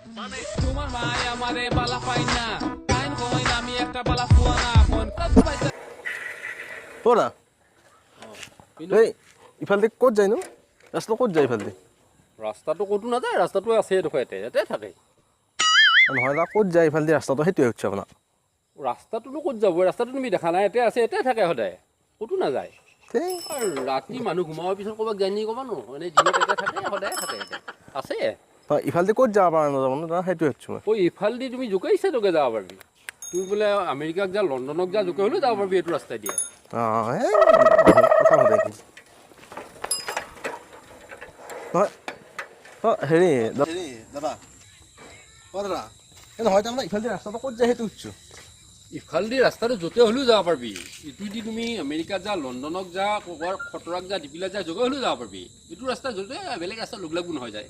তোমার ভাই আমারে বালা পাই না টাইম কমাই না আমি একটা বালা ফুয়া না কোন পাইছে ওরা এই ইফালে ক'ত যায় নো ৰাস্তা ক'ত যায় ইফালে ৰাস্তাটো ক'তো নাযায় ৰাস্তাটো আছে দেখো ইয়াতে থাকে নহয় না ক'ত যায় ইফালে ৰাস্তাটো সেইটোৱে হচ্ছে আপোনাৰ ৰাস্তাটোনো ক'ত যাব ৰাস্তাটো তুমি দেখা নাই ইয়াতে আছে ইয়াতে থাকে সদায় ক'তো নাযায় সেই আৰু ৰাতি মানুহ ঘুমাৱাৰ পিছত ক'ৰবাত যায় নি ক'বা নো এনেই দিনত ইয়াতে থাকে সদায় থাকে ইয়াতে আছে ইফালে ক'ত যাব পৰা নাযাব না সেইটোৱে হচ্ছে মই ইফালেদি তুমি জোকে ইচ্ছা তোকে যাব পাৰিবি তুমি বোলে আমেৰিকাক যা লণ্ডনক যা জোকে হ'লেও যাব পাৰিবি এইটো ৰাস্তাই দিয়ে অঁ এই কথা সোধে কি নহয় অঁ হেৰি দাদা অঁ দাদা এই নহয় তাৰমানে ইফালে ৰাস্তাটো ক'ত যায় সেইটো সুধিছোঁ ইফালেদি ৰাস্তাটো য'তে হ'লেও যাব পাৰিবি ইটোদি তুমি আমেৰিকাত যা লণ্ডনক যা ক'ৰবাৰ খতৰাক যা ডিপিলা যা জোকে হ'লেও যাব পাৰিবি এইটো ৰাস্তা য'তে বেলেগ ৰাস্তা লগ লাগো নহয় যায়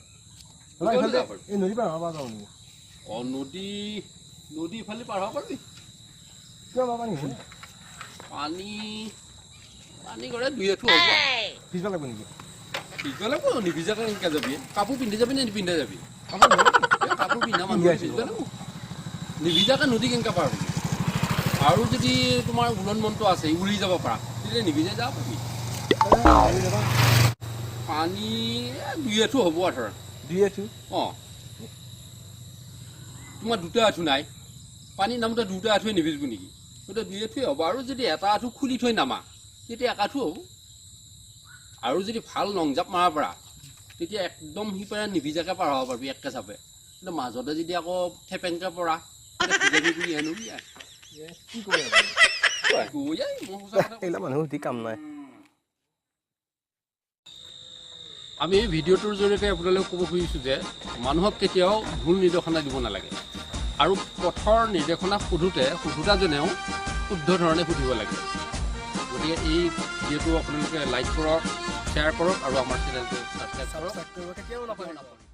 এই নদী পাৰ হ'ব যাওঁ নেকি অঁ নদী ইফালে পাৰ হ'ব পাৰিবি কিয় যাব পানী পানী কৰে দুই এঠো হ'ব ভিজিব লাগিব নেকি ভিজিব লাগিব নিভিজাকৈ কেনেকৈ যাবি কাপোৰ পিন্ধি যাবি নে নিপিন্ধে যাবি কাপোৰ পিন্ধা মানুহ ভিজিব লাগিব নিভিজাকৈ নদী কেনেকৈ পাৰ হ'বি আৰু যদি তোমাৰ উলন মন্ত্ৰ আছে উৰি যাব পাৰা তেতিয়া নিভিজাই যাব পাৰিবি পানী দুই এঠো হ'ব আৰু ধৰা দুই এঠো অঁ তোমাৰ দুটা আঁঠু নাই পানীৰ নামতে দুটা আঁঠুৱে নিভিজিব নেকি গতিকে দুই আঁঠুৱে হ'ব আৰু যদি এটা আঁঠু খুলি থৈ নামা তেতিয়া এক আঁঠু হ'ব আৰু যদি ভাল লং জাপ মাৰা পৰা তেতিয়া একদম সিপাৰে নিভিজাকৈ পাৰ হ'ব পাৰিবি একে চাপে কিন্তু মাজতে যদি আকৌ থেপেনকৈ পৰা কি কৰে এইবিলাক মানুহ সুধি কাম নাই আমি এই ভিডিঅ'টোৰ জৰিয়তে আপোনালোকক ক'ব খুজিছোঁ যে মানুহক কেতিয়াও ভুল নিৰ্দেশনা দিব নালাগে আৰু পথৰ নিৰ্দেশনা সোধোতাজনেও শুদ্ধ ধৰণে সুধিব লাগে গতিকে এই ভিডিঅ'টো আপোনালোকে লাইক কৰক শ্বেয়াৰ কৰক আৰু আমাৰ চেনেলটো ছাবস্ক্ৰাইব কৰক কেতিয়াও নাপায়